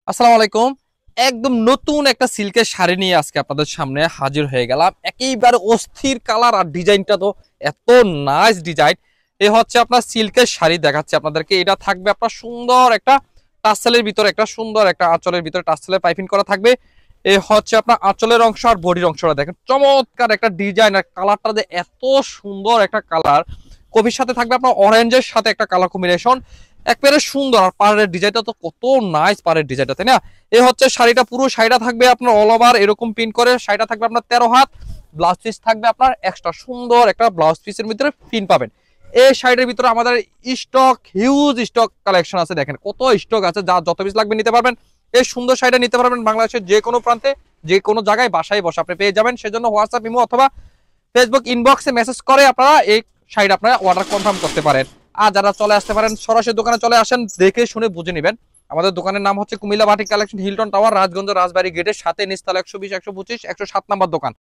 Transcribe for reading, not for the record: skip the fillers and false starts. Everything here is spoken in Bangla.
আসসালামু আলাইকুম। একদম নতুন একটা সিল্কের শাড়ি নিয়ে আজকে আপনাদের সামনে হাজির হয়ে গেলাম। একেবারে অস্থির কালার আর ডিজাইনটা তো এত নাইস ডিজাইন। এ হচ্ছে আপনার সিল্কের শাড়ি দেখাচ্ছে আপনাদেরকে। এটা থাকবে আপনার সুন্দর একটা টাসেলের ভিতরে, একটা সুন্দর একটা আঁচলের ভিতরে টাসেলের পাইপিং করা থাকবে। এ হচ্ছে আপনার আঁচলের অংশ আর বডির অংশটা দেখেন, চমৎকার একটা ডিজাইন আর কালারটা যে এত সুন্দর একটা কালার। কবির সাথে থাকবে আপনার অরেঞ্জের সাথে একটা কালার কম্বিনেশন, একেবারে সুন্দর। আর পাড়ের ডিজাইনটা তো কত নাইস, পাড়ের ডিজাইনটা, তাই না? এই হচ্ছে শাড়িটা, পুরো শাড়িটা থাকবে আপনার অল ওভার এরকম প্রিন্ট করে। শাড়িটা থাকবে আপনার 13 হাত, ব্লাউজ পিস থাকবে আপনার এক্সট্রা সুন্দর একটা ব্লাউজ পিসের ভিতরে প্রিন্ট পাবেন। এই শাড়ির ভিতরে আমাদের স্টক, হিউজ স্টক কালেকশন আছে। দেখেন কত স্টক আছে, যা যত পিস লাগবে নিতে পারবেন। এই সুন্দর শাড়িটা নিতে পারবেন বাংলাদেশের যে কোনো প্রান্তে, যে কোনো জায়গায় বাসায় বসে আপনি পেয়ে যাবেন। সেজন্য হোয়াটসঅ্যাপ, ইমো অথবা ফেসবুক ইনবক্সে মেসেজ করে আপনারা এই শাড়িটা আপনারা অর্ডার কনফার্ম করতে পারেন। আর যারা চলে আসতে পারেন, সরাসরি দোকানে চলে আসেন, দেখে শুনে বুঝে নেবেন। আমাদের দোকানের নাম হচ্ছে Comilla batik collection, Hilton tower, Rajganj Rajbari গেটের সাথে, নিচতলা 120, 125, 107 নাম্বার দোকান।